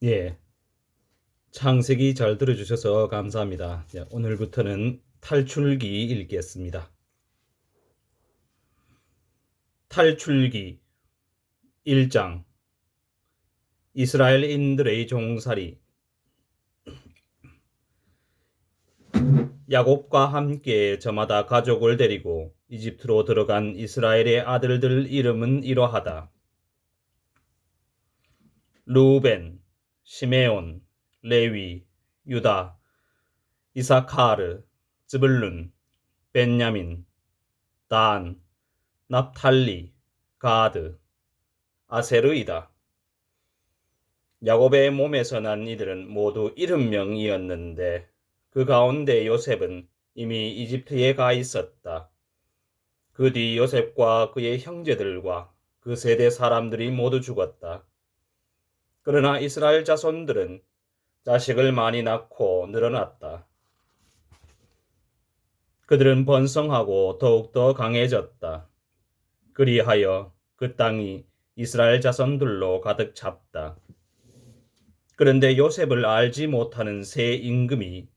예, 창세기 잘 들어주셔서 감사합니다. 오늘부터는 탈출기 읽겠습니다. 탈출기 1장 이스라엘인들의 종살이. 야곱과 함께 저마다 가족을 데리고 이집트로 들어간 이스라엘의 아들들 이름은 이러하다. 루벤, 시메온, 레위, 유다, 이사카르, 즈불룬, 벤야민, 단, 납탈리, 가드, 아세르이다. 야곱의 몸에서 난 이들은 모두 70명이었는데 그 가운데 요셉은 이미 이집트에 가 있었다. 그 뒤 요셉과 그의 형제들과 그 세대 사람들이 모두 죽었다. 그러나 이스라엘 자손들은 자식을 많이 낳고 늘어났다. 그들은 번성하고 더욱더 강해졌다. 그리하여 그 땅이 이스라엘 자손들로 가득 찼다. 그런데 요셉을 알지 못하는 새 임금이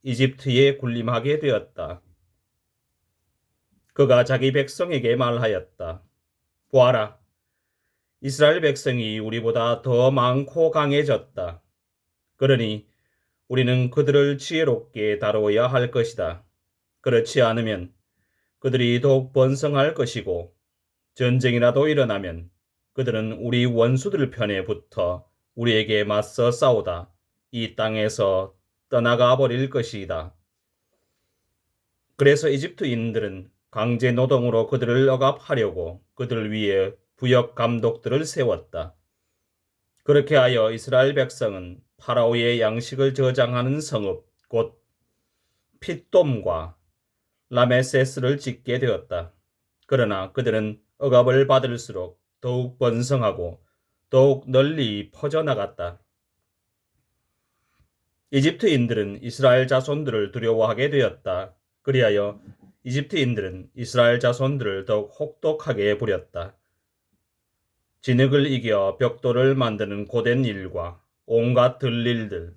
이집트에 군림하게 되었다. 그가 자기 백성에게 말하였다. 보아라, 이스라엘 백성이 우리보다 더 많고 강해졌다. 그러니 우리는 그들을 지혜롭게 다루어야 할 것이다. 그렇지 않으면 그들이 더욱 번성할 것이고 전쟁이라도 일어나면 그들은 우리 원수들 편에 붙어 우리에게 맞서 싸우다 이 땅에서 떠나가 버릴 것이다. 그래서 이집트인들은 강제 노동으로 그들을 억압하려고 그들 위에 부역 감독들을 세웠다. 그렇게 하여 이스라엘 백성은 파라오의 양식을 저장하는 성읍 곧 핏돔과 라메세스를 짓게 되었다. 그러나 그들은 억압을 받을수록 더욱 번성하고 더욱 널리 퍼져나갔다. 이집트인들은 이스라엘 자손들을 두려워하게 되었다. 그리하여 이집트인들은 이스라엘 자손들을 더욱 혹독하게 부렸다. 진흙을 이겨 벽돌을 만드는 고된 일과 온갖 들일들,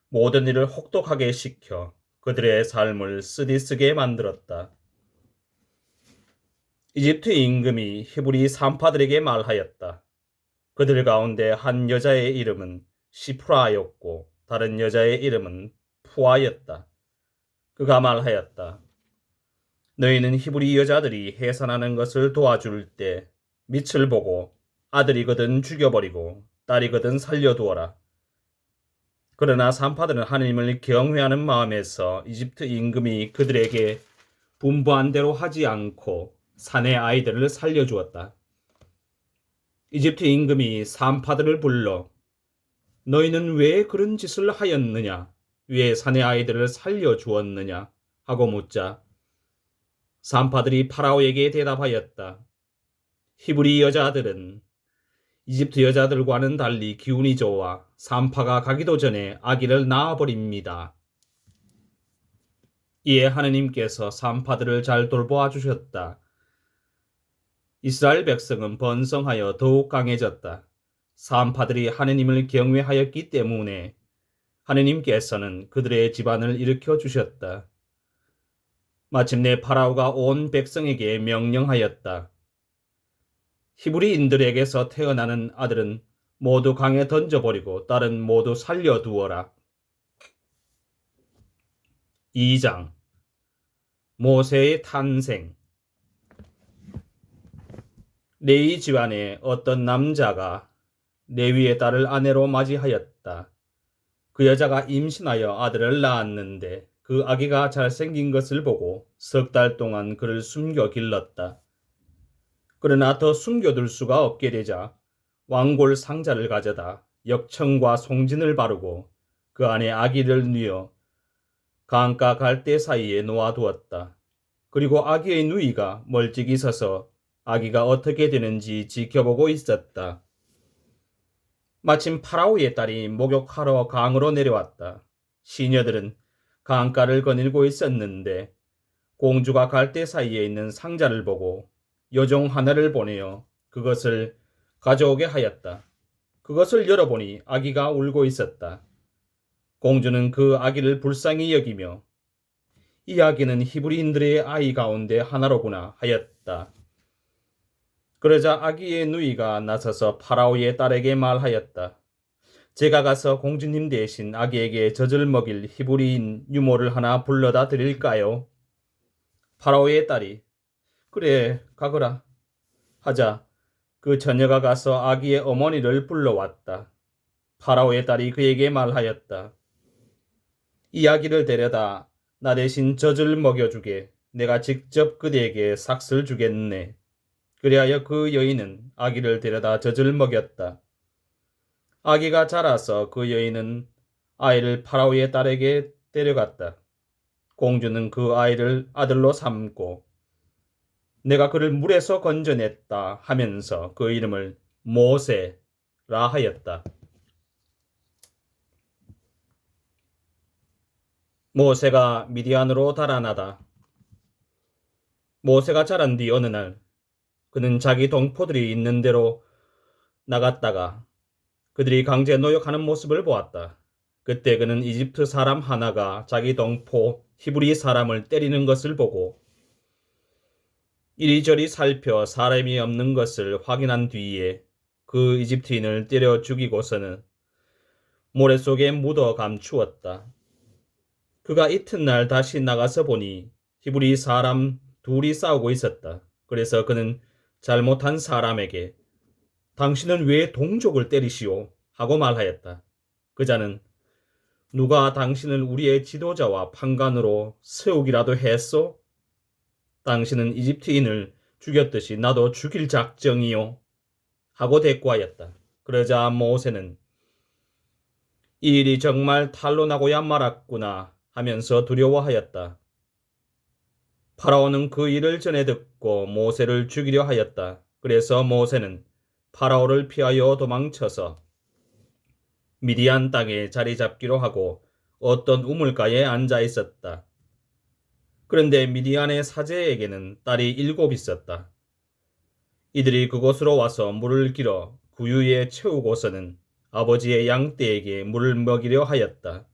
모든 일을 혹독하게 시켜 그들의 삶을 쓰디쓰게 만들었다. 이집트 임금이 히브리 산파들에게 말하였다. 그들 가운데 한 여자의 이름은 시프라였고 다른 여자의 이름은 푸아였다. 그가 말하였다. 너희는 히브리 여자들이 해산하는 것을 도와줄 때 밑을 보고 아들이거든 죽여버리고 딸이거든 살려두어라. 그러나 산파들은 하나님을 경외하는 마음에서 이집트 임금이 그들에게 분부한 대로 하지 않고 사내 아이들을 살려주었다. 이집트 임금이 산파들을 불러 너희는 왜 그런 짓을 하였느냐? 왜 사내 아이들을 살려주었느냐? 하고 묻자 산파들이 파라오에게 대답하였다. 히브리 여자들은 이집트 여자들과는 달리 기운이 좋아 산파가 가기도 전에 아기를 낳아버립니다. 이에 하느님께서 산파들을 잘 돌보아 주셨다. 이스라엘 백성은 번성하여 더욱 강해졌다. 산파들이 하느님을 경외하였기 때문에 하느님께서는 그들의 집안을 일으켜 주셨다. 마침내 파라오가 온 백성에게 명령하였다. 히브리인들에게서 태어나는 아들은 모두 강에 던져버리고 딸은 모두 살려두어라. 2장 모세의 탄생. 레위 집안에 어떤 남자가 레위의 딸을 아내로 맞이하였다. 그 여자가 임신하여 아들을 낳았는데 그 아기가 잘생긴 것을 보고 석 달 동안 그를 숨겨 길렀다. 그러나 더 숨겨둘 수가 없게 되자 왕골 상자를 가져다 역청과 송진을 바르고 그 안에 아기를 뉘어 강가 갈대 사이에 놓아두었다. 그리고 아기의 누이가 멀찍이 서서 아기가 어떻게 되는지 지켜보고 있었다. 마침 파라오의 딸이 목욕하러 강으로 내려왔다. 시녀들은 강가를 거닐고 있었는데 공주가 갈대 사이에 있는 상자를 보고 여종 하나를 보내어 그것을 가져오게 하였다. 그것을 열어보니 아기가 울고 있었다. 공주는 그 아기를 불쌍히 여기며 이 아기는 히브리인들의 아이 가운데 하나로구나 하였다. 그러자 아기의 누이가 나서서 파라오의 딸에게 말하였다. 제가 가서 공주님 대신 아기에게 젖을 먹일 히브리인 유모를 하나 불러다 드릴까요? 파라오의 딸이 그래 가거라 하자 그 처녀가 가서 아기의 어머니를 불러왔다. 파라오의 딸이 그에게 말하였다. 이 아기를 데려다 나 대신 젖을 먹여주게. 내가 직접 그대에게 삭슬 주겠네. 그리하여 그 여인은 아기를 데려다 젖을 먹였다. 아기가 자라서 그 여인은 아이를 파라오의 딸에게 데려갔다. 공주는 그 아이를 아들로 삼고 내가 그를 물에서 건져냈다 하면서 그 이름을 모세라 하였다. 모세가 미디안으로 달아나다. 모세가 자란 뒤 어느 날 그는 자기 동포들이 있는 데로 나갔다가 그들이 강제 노역하는 모습을 보았다. 그때 그는 이집트 사람 하나가 자기 동포 히브리 사람을 때리는 것을 보고 이리저리 살펴 사람이 없는 것을 확인한 뒤에 그 이집트인을 때려 죽이고서는 모래 속에 묻어 감추었다. 그가 이튿날 다시 나가서 보니 히브리 사람 둘이 싸우고 있었다. 그래서 그는 잘못한 사람에게 당신은 왜 동족을 때리시오? 하고 말하였다. 그자는 누가 당신을 우리의 지도자와 판관으로 세우기라도 했소? 당신은 이집트인을 죽였듯이 나도 죽일 작정이요. 하고 대꾸하였다. 그러자 모세는 이 일이 정말 탄로나고야 말았구나 하면서 두려워하였다. 파라오는 그 일을 전해 듣고 모세를 죽이려 하였다. 그래서 모세는 파라오를 피하여 도망쳐서 미디안 땅에 자리 잡기로 하고 어떤 우물가에 앉아 있었다. 그런데 미디안의 사제에게는 딸이 7 있었다. 이들이 그곳으로 와서 물을 길어 구유에 채우고서는 아버지의 양떼에게 물을 먹이려 하였다.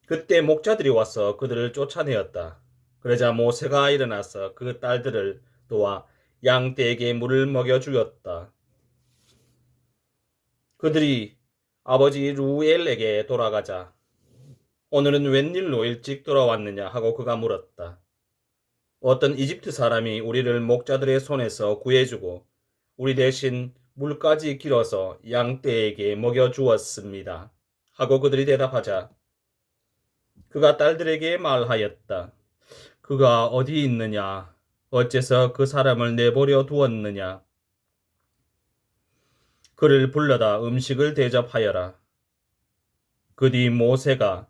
그때 목자들이 와서 그들을 쫓아내었다. 그러자 모세가 일어나서 그 딸들을 도와 양떼에게 물을 먹여 주었다. 그들이 아버지 루엘에게 돌아가자 오늘은 웬일로 일찍 돌아왔느냐 하고 그가 물었다. 어떤 이집트 사람이 우리를 목자들의 손에서 구해주고 우리 대신 물까지 길어서 양떼에게 먹여 주었습니다. 하고 그들이 대답하자 그가 딸들에게 말하였다. 그가 어디 있느냐? 어째서 그 사람을 내버려 두었느냐? 그를 불러다 음식을 대접하여라. 그 뒤 모세가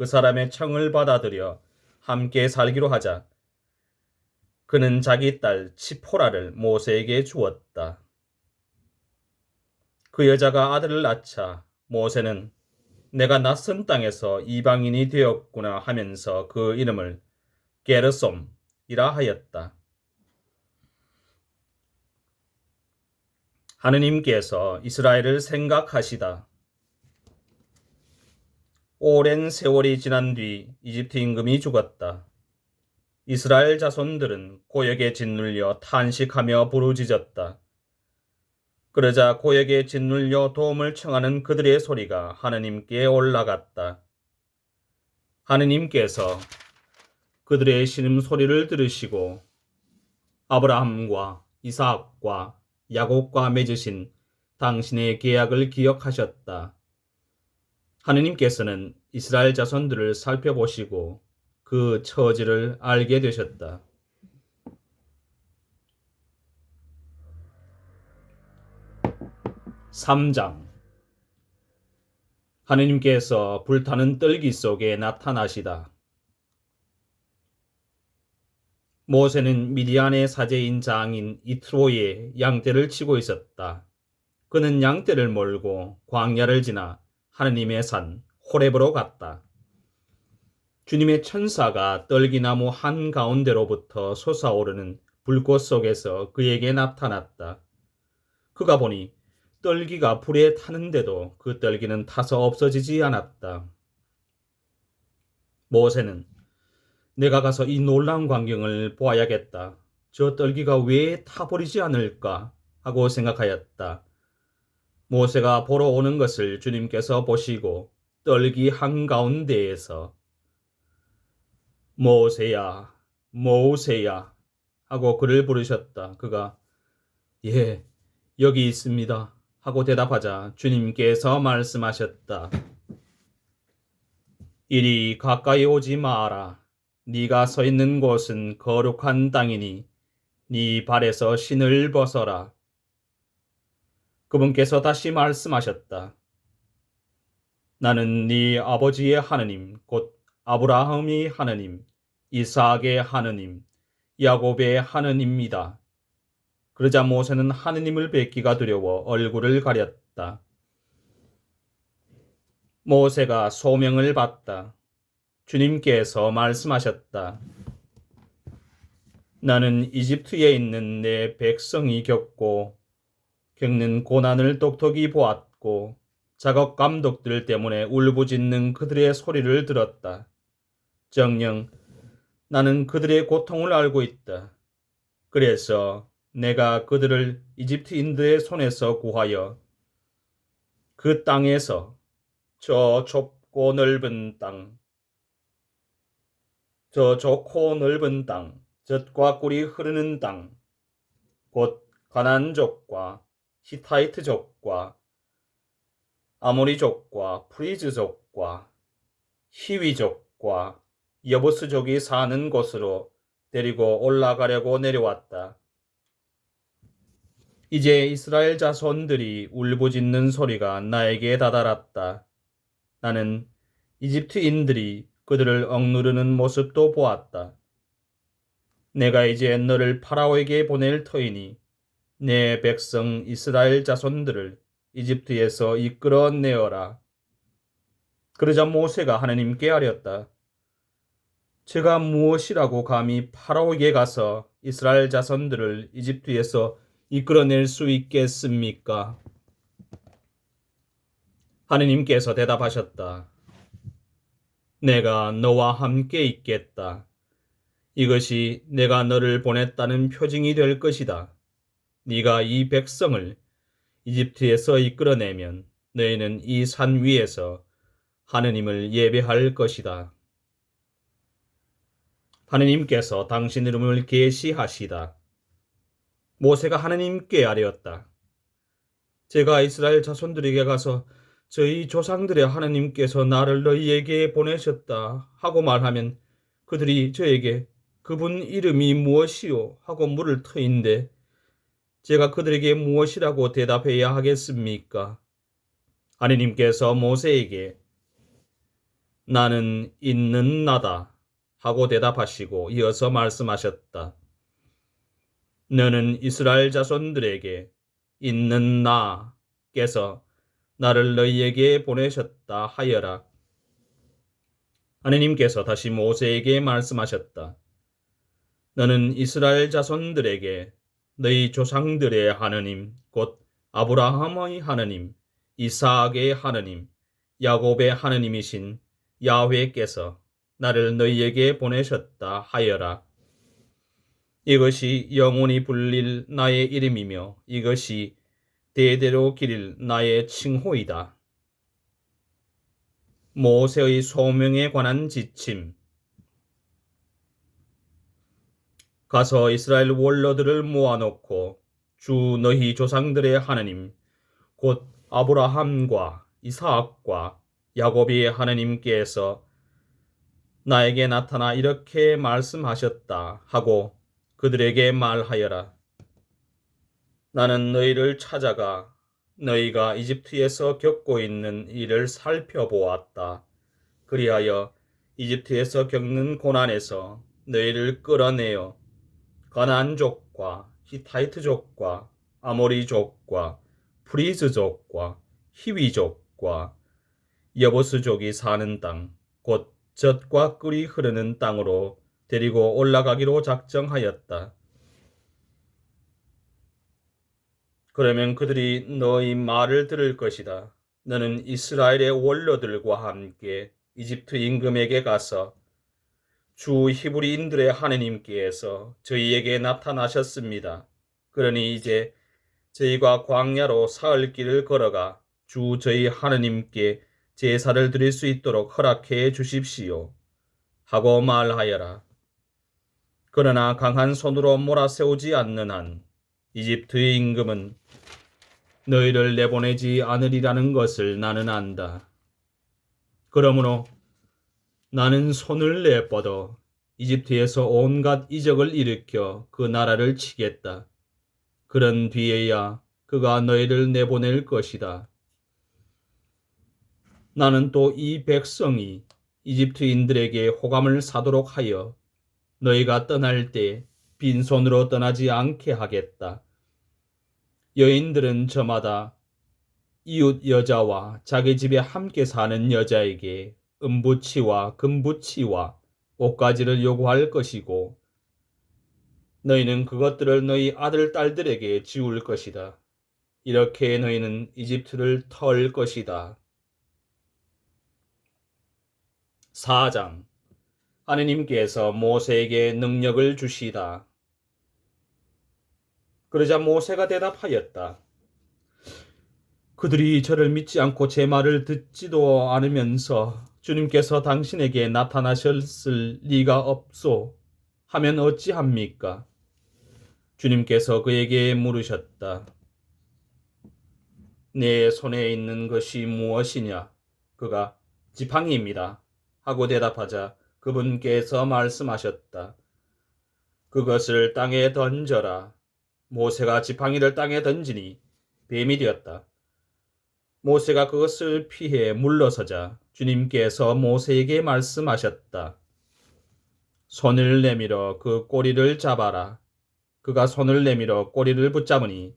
그 사람의 청을 받아들여 함께 살기로 하자. 그는 자기 딸 치포라를 모세에게 주었다. 그 여자가 아들을 낳자 모세는 내가 낯선 땅에서 이방인이 되었구나 하면서 그 이름을 게르솜이라 하였다. 하느님께서 이스라엘을 생각하시다. 오랜 세월이 지난 뒤 이집트 임금이 죽었다. 이스라엘 자손들은 고역에 짓눌려 탄식하며 부르짖었다. 그러자 고역에 짓눌려 도움을 청하는 그들의 소리가 하느님께 올라갔다. 하느님께서 그들의 신음소리를 들으시고 아브라함과 이삭과 야곱과 맺으신 당신의 계약을 기억하셨다. 하느님께서는 이스라엘 자손들을 살펴보시고 그 처지를 알게 되셨다. 3장 하느님께서 불타는 떨기 속에 나타나시다. 모세는 미디안의 사제인 장인 이트로의 양떼를 치고 있었다. 그는 양떼를 몰고 광야를 지나 하느님의 산 호렙으로 갔다. 주님의 천사가 떨기나무 한가운데로부터 솟아오르는 불꽃 속에서 그에게 나타났다. 그가 보니 떨기가 불에 타는데도 그 떨기는 타서 없어지지 않았다. 모세는 내가 가서 이 놀라운 광경을 보아야겠다. 저 떨기가 왜 타버리지 않을까 하고 생각하였다. 모세가 보러 오는 것을 주님께서 보시고 떨기 한가운데에서 모세야, 모세야 하고 그를 부르셨다. 그가 예, 여기 있습니다 하고 대답하자 주님께서 말씀하셨다. 이리 가까이 오지 마라. 네가 서 있는 곳은 거룩한 땅이니 네 발에서 신을 벗어라. 그분께서 다시 말씀하셨다. 나는 네 아버지의 하느님, 곧 아브라함의 하느님, 이삭의 하느님, 야곱의 하느님이다. 그러자 모세는 하느님을 뵙기가 두려워 얼굴을 가렸다. 모세가 소명을 받다. 주님께서 말씀하셨다. 나는 이집트에 있는 내 백성이 겪는 고난을 똑똑히 보았고 작업 감독들 때문에 울부짖는 그들의 소리를 들었다. 정녕 나는 그들의 고통을 알고 있다. 그래서 내가 그들을 이집트인들의 손에서 구하여 그 땅에서 저 좁고 넓은 땅, 저 좋고 넓은 땅, 젖과 꿀이 흐르는 땅, 곧 가나안족과 히타이트족과 아모리족과 프리즈족과 히위족과 여부스족이 사는 곳으로 데리고 올라가려고 내려왔다. 이제 이스라엘 자손들이 울부짖는 소리가 나에게 다다랐다. 나는 이집트인들이 그들을 억누르는 모습도 보았다. 내가 이제 너를 파라오에게 보낼 터이니 내 백성 이스라엘 자손들을 이집트에서 이끌어내어라. 그러자 모세가 하나님께 아뢰었다. 제가 무엇이라고 감히 파라오에게 가서 이스라엘 자손들을 이집트에서 이끌어낼 수 있겠습니까? 하느님께서 대답하셨다. 내가 너와 함께 있겠다. 이것이 내가 너를 보냈다는 표징이 될 것이다. 네가 이 백성을 이집트에서 이끌어내면 너희는 이 산 위에서 하느님을 예배할 것이다. 하느님께서 당신 이름을 계시하시다. 모세가 하느님께 아뢰었다. 제가 이스라엘 자손들에게 가서 저희 조상들의 하느님께서 나를 너희에게 보내셨다 하고 말하면 그들이 저에게 그분 이름이 무엇이요? 하고 물을 터인데 제가 그들에게 무엇이라고 대답해야 하겠습니까? 하느님께서 모세에게 나는 있는 나다 하고 대답하시고 이어서 말씀하셨다. 너는 이스라엘 자손들에게 있는 나께서 나를 너희에게 보내셨다 하여라. 하느님께서 다시 모세에게 말씀하셨다. 너는 이스라엘 자손들에게 너희 조상들의 하느님 곧 아브라함의 하느님, 이삭의 하느님, 야곱의 하느님이신 야훼께서 나를 너희에게 보내셨다 하여라. 이것이 영원히 불릴 나의 이름이며 이것이 대대로 기릴 나의 칭호이다. 모세의 소명에 관한 지침. 가서 이스라엘 원로들을 모아놓고 주 너희 조상들의 하느님 곧 아브라함과 이삭과 야곱의 하느님께서 나에게 나타나 이렇게 말씀하셨다 하고 그들에게 말하여라. 나는 너희를 찾아가 너희가 이집트에서 겪고 있는 일을 살펴보았다. 그리하여 이집트에서 겪는 고난에서 너희를 끌어내어 가나안족과 히타이트족과 아모리족과 프리즈족과 히위족과 여부스족이 사는 땅, 곧 젖과 꿀이 흐르는 땅으로 데리고 올라가기로 작정하였다. 그러면 그들이 너희 말을 들을 것이다. 너는 이스라엘의 원로들과 함께 이집트 임금에게 가서 주 히브리인들의 하느님께서 저희에게 나타나셨습니다. 그러니 이제 저희가 광야로 사흘 길을 걸어가 주 저희 하느님께 제사를 드릴 수 있도록 허락해 주십시오. 하고 말하여라. 그러나 강한 손으로 몰아세우지 않는 한 이집트의 임금은 너희를 내보내지 않으리라는 것을 나는 안다. 그러므로 나는 손을 내뻗어 이집트에서 온갖 이적을 일으켜 그 나라를 치겠다. 그런 뒤에야 그가 너희를 내보낼 것이다. 나는 또 이 백성이 이집트인들에게 호감을 사도록 하여 너희가 떠날 때 빈손으로 떠나지 않게 하겠다. 여인들은 저마다 이웃 여자와 자기 집에 함께 사는 여자에게 은부치와 금부치와 옷가지를 요구할 것이고 너희는 그것들을 너희 아들 딸들에게 지울 것이다. 이렇게 너희는 이집트를 털 것이다. 4장 하느님께서 모세에게 능력을 주시다. 그러자 모세가 대답하였다. 그들이 저를 믿지 않고 제 말을 듣지도 않으면서 주님께서 당신에게 나타나셨을 리가 없소 하면 어찌합니까? 주님께서 그에게 물으셨다. 내 손에 있는 것이 무엇이냐? 그가 지팡이입니다. 하고 대답하자 그분께서 말씀하셨다. 그것을 땅에 던져라. 모세가 지팡이를 땅에 던지니 뱀이 되었다. 모세가 그것을 피해 물러서자 주님께서 모세에게 말씀하셨다. 손을 내밀어 그 꼬리를 잡아라. 그가 손을 내밀어 꼬리를 붙잡으니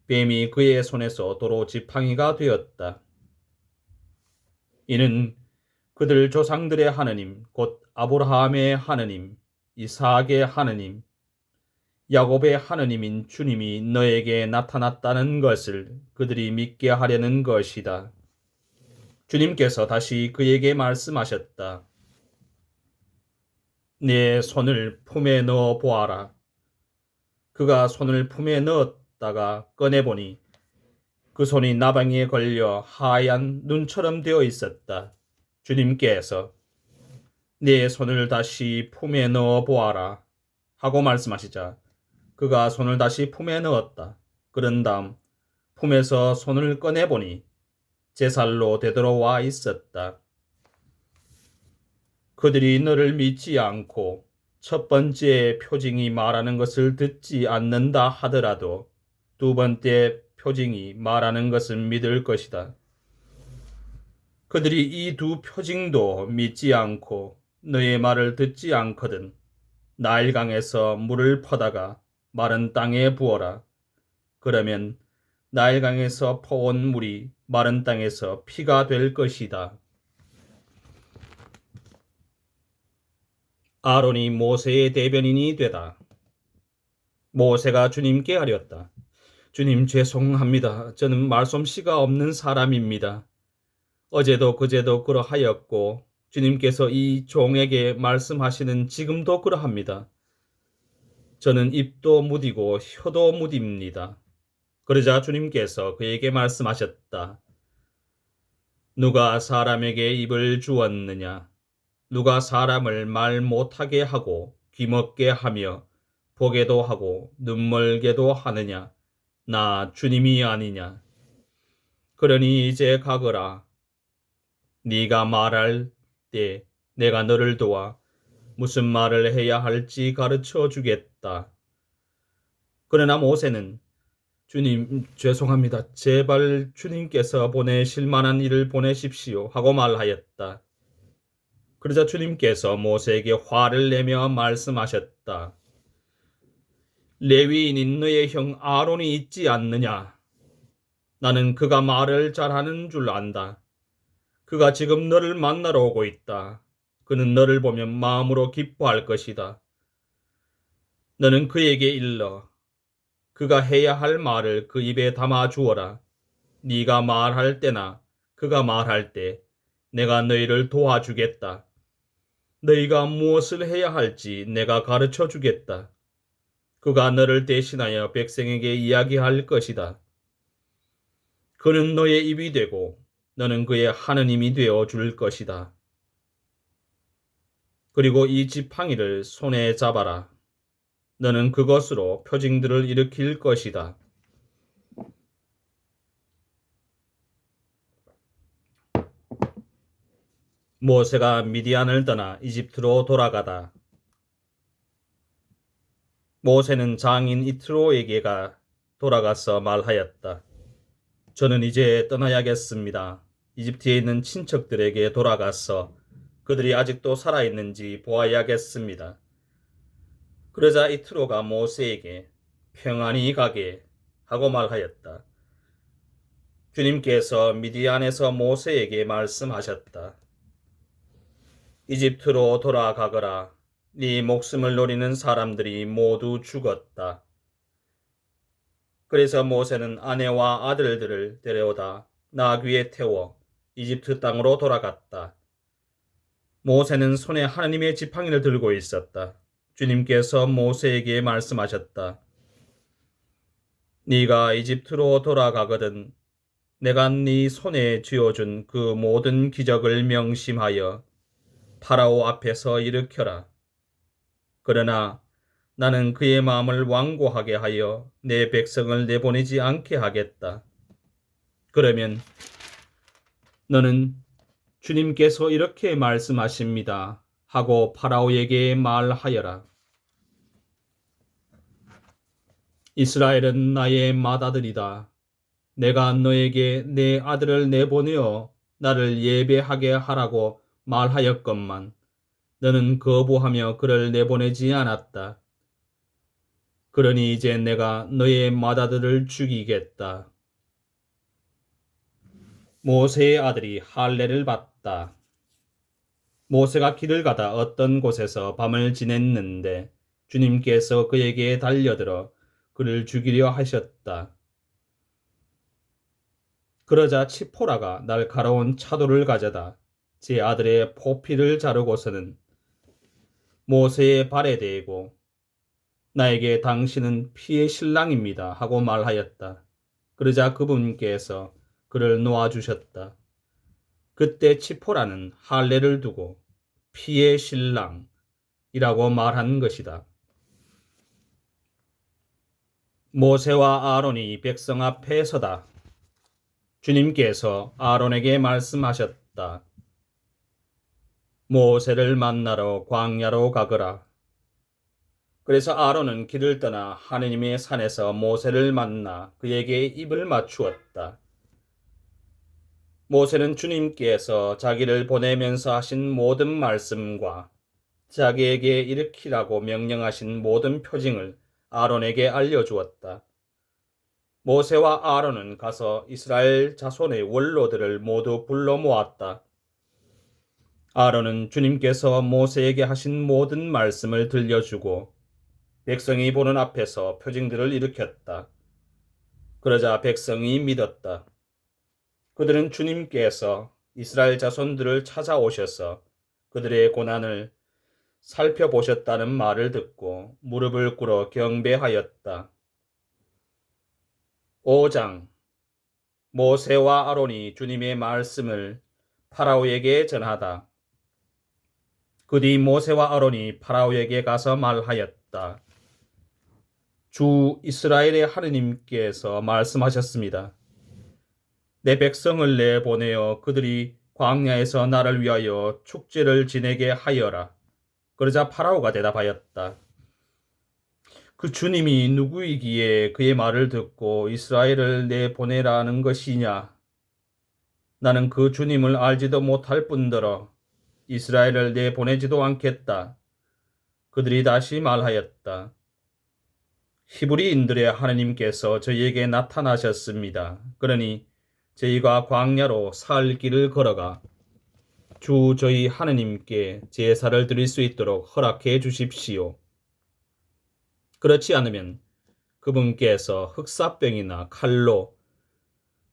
뱀이 그의 손에서 도로 지팡이가 되었다. 이는 그들 조상들의 하느님 곧 아브라함의 하느님, 이삭의 하느님, 야곱의 하느님인 주님이 너에게 나타났다는 것을 그들이 믿게 하려는 것이다. 주님께서 다시 그에게 말씀하셨다. 내 손을 품에 넣어 보아라. 그가 손을 품에 넣었다가 꺼내보니 그 손이 나방에 걸려 하얀 눈처럼 되어 있었다. 주님께서 내 손을 다시 품에 넣어 보아라 하고 말씀하시자 그가 손을 다시 품에 넣었다. 그런 다음 품에서 손을 꺼내보니 제 살로 되돌아와 있었다. 그들이 너를 믿지 않고 첫 번째 표징이 말하는 것을 듣지 않는다 하더라도 두 번째 표징이 말하는 것을 믿을 것이다. 그들이 이 두 표징도 믿지 않고 너의 말을 듣지 않거든 나일강에서 물을 퍼다가 마른 땅에 부어라. 그러면 나일강에서 퍼온 물이 마른 땅에서 피가 될 것이다. 아론이 모세의 대변인이 되다. 모세가 주님께 아뢰었다. 주님 죄송합니다. 저는 말솜씨가 없는 사람입니다. 어제도 그제도 그러하였고 주님께서 이 종에게 말씀하시는 지금도 그러합니다. 저는 입도 무디고 혀도 무딥니다. 그러자 주님께서 그에게 말씀하셨다. 누가 사람에게 입을 주었느냐? 누가 사람을 말 못하게 하고 귀먹게 하며 보게도 하고 눈멀게도 하느냐? 나 주님이 아니냐? 그러니 이제 가거라. 네가 말할 때 내가 너를 도와 무슨 말을 해야 할지 가르쳐 주겠다. 그러나 모세는 주님 죄송합니다. 제발 주님께서 보내실 만한 일을 보내십시오 하고 말하였다. 그러자 주님께서 모세에게 화를 내며 말씀하셨다. 레위인인 너의 형 아론이 있지 않느냐? 나는 그가 말을 잘하는 줄 안다. 그가 지금 너를 만나러 오고 있다. 그는 너를 보면 마음으로 기뻐할 것이다. 너는 그에게 일러 그가 해야 할 말을 그 입에 담아 주어라. 네가 말할 때나 그가 말할 때 내가 너희를 도와주겠다. 너희가 무엇을 해야 할지 내가 가르쳐 주겠다. 그가 너를 대신하여 백성에게 이야기할 것이다. 그는 너의 입이 되고 너는 그의 하느님이 되어 줄 것이다. 그리고 이 지팡이를 손에 잡아라. 너는 그것으로 표징들을 일으킬 것이다. 모세가 미디안을 떠나 이집트로 돌아가다. 모세는 장인 이트로에게가 돌아가서 말하였다. 저는 이제 떠나야겠습니다. 이집트에 있는 친척들에게 돌아가서 그들이 아직도 살아있는지 보아야겠습니다. 그러자 이트로가 모세에게 평안히 가게 하고 말하였다. 주님께서 미디안에서 모세에게 말씀하셨다. 이집트로 돌아가거라. 네 목숨을 노리는 사람들이 모두 죽었다. 그래서 모세는 아내와 아들들을 데려오다 나귀에 태워 이집트 땅으로 돌아갔다. 모세는 손에 하나님의 지팡이를 들고 있었다. 주님께서 모세에게 말씀하셨다. 네가 이집트로 돌아가거든 내가 네 손에 쥐어준 그 모든 기적을 명심하여 파라오 앞에서 일으켜라. 그러나 나는 그의 마음을 완고하게 하여 내 백성을 내보내지 않게 하겠다. 그러면 너는 주님께서 이렇게 말씀하십니다 하고 파라오에게 말하여라. 이스라엘은 나의 맏아들이다. 내가 너에게 내 아들을 내보내어 나를 예배하게 하라고 말하였건만 너는 거부하며 그를 내보내지 않았다. 그러니 이제 내가 너의 맏아들을 죽이겠다. 모세의 아들이 할례를 받다. 모세가 길을 가다 어떤 곳에서 밤을 지냈는데 주님께서 그에게 달려들어 그를 죽이려 하셨다. 그러자 치포라가 날카로운 차도를 가져다 제 아들의 포피를 자르고서는 모세의 발에 대고 나에게 당신은 피의 신랑입니다 하고 말하였다. 그러자 그분께서 그를 놓아주셨다. 그때 치포라는 할례를 두고 피의 신랑이라고 말한 것이다. 모세와 아론이 백성 앞에 서다. 주님께서 아론에게 말씀하셨다. 모세를 만나러 광야로 가거라. 그래서 아론은 길을 떠나 하느님의 산에서 모세를 만나 그에게 입을 맞추었다. 모세는 주님께서 자기를 보내면서 하신 모든 말씀과 자기에게 일으키라고 명령하신 모든 표징을 아론에게 알려주었다. 모세와 아론은 가서 이스라엘 자손의 원로들을 모두 불러 모았다. 아론은 주님께서 모세에게 하신 모든 말씀을 들려주고 백성이 보는 앞에서 표징들을 일으켰다. 그러자 백성이 믿었다. 그들은 주님께서 이스라엘 자손들을 찾아오셔서 그들의 고난을 살펴보셨다는 말을 듣고 무릎을 꿇어 경배하였다. 5장 모세와 아론이 주님의 말씀을 파라오에게 전하다. 그 뒤 모세와 아론이 파라오에게 가서 말하였다. 주 이스라엘의 하느님께서 말씀하셨습니다. 내 백성을 내보내어 그들이 광야에서 나를 위하여 축제를 지내게 하여라. 그러자 파라오가 대답하였다. 그 주님이 누구이기에 그의 말을 듣고 이스라엘을 내보내라는 것이냐? 나는 그 주님을 알지도 못할 뿐더러 이스라엘을 내보내지도 않겠다. 그들이 다시 말하였다. 히브리인들의 하느님께서 저희에게 나타나셨습니다. 그러니 저희가 광야로 살 길을 걸어가 주 저희 하느님께 제사를 드릴 수 있도록 허락해 주십시오. 그렇지 않으면 그분께서 흑사병이나 칼로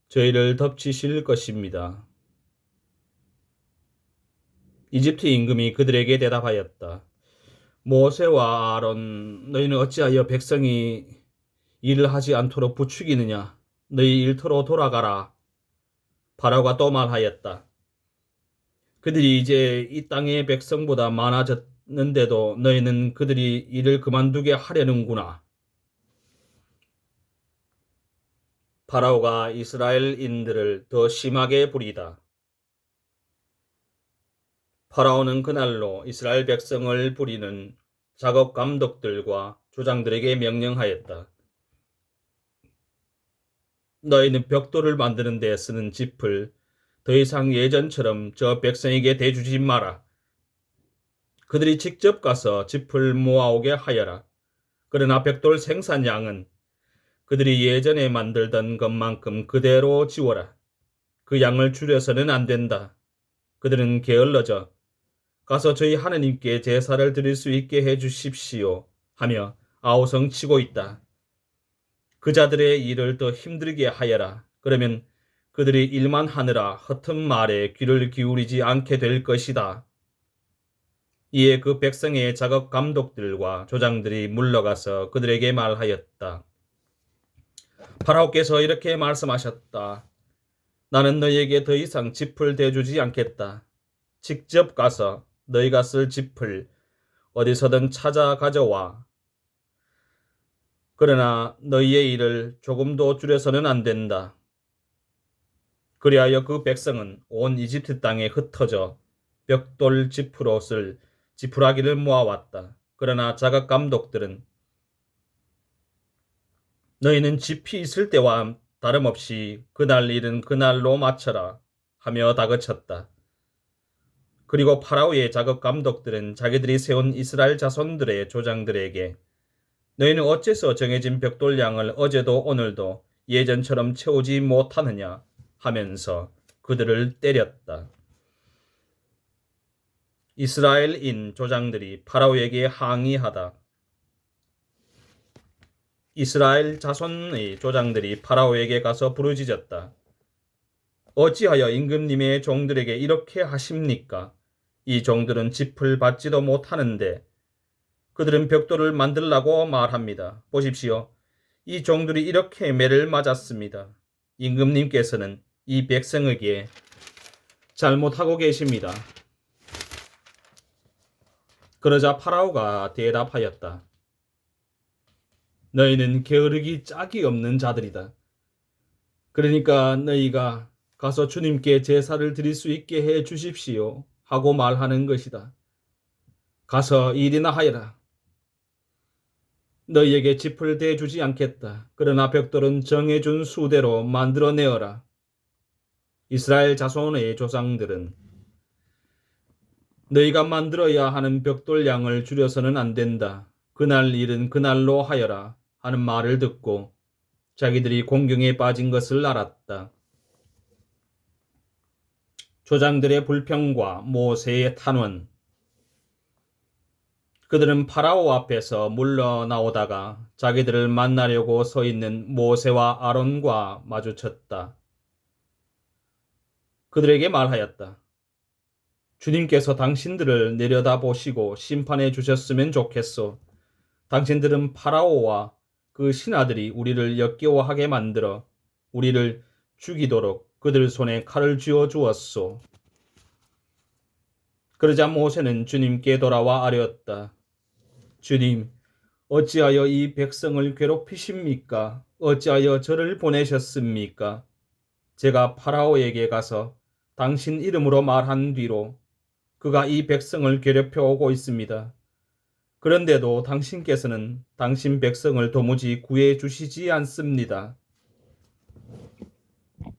저희를 덮치실 것입니다. 이집트 임금이 그들에게 대답하였다. 모세와 아론, 너희는 어찌하여 백성이 일을 하지 않도록 부추기느냐? 너희 일터로 돌아가라. 파라오가 또 말하였다. 그들이 이제 이 땅의 백성보다 많아졌는데도 너희는 그들이 일을 그만두게 하려는구나. 파라오가 이스라엘인들을 더 심하게 부리다. 파라오는 그날로 이스라엘 백성을 부리는 작업 감독들과 조장들에게 명령하였다. 너희는 벽돌을 만드는 데 쓰는 짚을 더 이상 예전처럼 저 백성에게 대주지 마라. 그들이 직접 가서 짚을 모아오게 하여라. 그러나 벽돌 생산량은 그들이 예전에 만들던 것만큼 그대로 지워라. 그 양을 줄여서는 안 된다. 그들은 게을러져 가서 저희 하느님께 제사를 드릴 수 있게 해 주십시오 하며 아우성치고 있다. 그 자들의 일을 더 힘들게 하여라. 그러면 그들이 일만 하느라 허튼 말에 귀를 기울이지 않게 될 것이다. 이에 그 백성의 작업 감독들과 조장들이 물러가서 그들에게 말하였다. 파라오께서 이렇게 말씀하셨다. 나는 너희에게 더 이상 짚을 대주지 않겠다. 직접 가서 너희가 쓸 짚을 어디서든 찾아 가져와. 그러나 너희의 일을 조금도 줄여서는 안 된다. 그리하여 그 백성은 온 이집트 땅에 흩어져 벽돌 짚으로 쓸 지푸라기를 모아왔다. 그러나 작업 감독들은 너희는 짚이 있을 때와 다름없이 그날 일은 그날로 마쳐라 하며 다그쳤다. 그리고 파라오의 작업 감독들은 자기들이 세운 이스라엘 자손들의 조장들에게 너희는 어째서 정해진 벽돌량을 어제도 오늘도 예전처럼 채우지 못하느냐 하면서 그들을 때렸다. 이스라엘인 조장들이 파라오에게 항의하다. 이스라엘 자손의 조장들이 파라오에게 가서 부르짖었다. 어찌하여 임금님의 종들에게 이렇게 하십니까? 이 종들은 짚을 받지도 못하는데 그들은 벽돌을 만들라고 말합니다. 보십시오. 이 종들이 이렇게 매를 맞았습니다. 임금님께서는 이 백성에게 잘못하고 계십니다. 그러자 파라오가 대답하였다. 너희는 게으르기 짝이 없는 자들이다. 그러니까 너희가 가서 주님께 제사를 드릴 수 있게 해 주십시오 하고 말하는 것이다. 가서 일이나 하여라. 너희에게 짚을 대주지 않겠다. 그러나 벽돌은 정해준 수대로 만들어내어라. 이스라엘 자손의 조상들은 너희가 만들어야 하는 벽돌 양을 줄여서는 안 된다. 그날 일은 그날로 하여라 하는 말을 듣고 자기들이 공경에 빠진 것을 알았다. 조장들의 불평과 모세의 탄원. 그들은 파라오 앞에서 물러나오다가 자기들을 만나려고 서 있는 모세와 아론과 마주쳤다. 그들에게 말하였다. 주님께서 당신들을 내려다보시고 심판해 주셨으면 좋겠소. 당신들은 파라오와 그 신하들이 우리를 역겨워하게 만들어 우리를 죽이도록 그들 손에 칼을 쥐어 주었소. 그러자 모세는 주님께 돌아와 아뢰었다. 주님, 어찌하여 이 백성을 괴롭히십니까? 어찌하여 저를 보내셨습니까? 제가 파라오에게 가서 당신 이름으로 말한 뒤로 그가 이 백성을 괴롭혀 오고 있습니다. 그런데도 당신께서는 당신 백성을 도무지 구해 주시지 않습니다.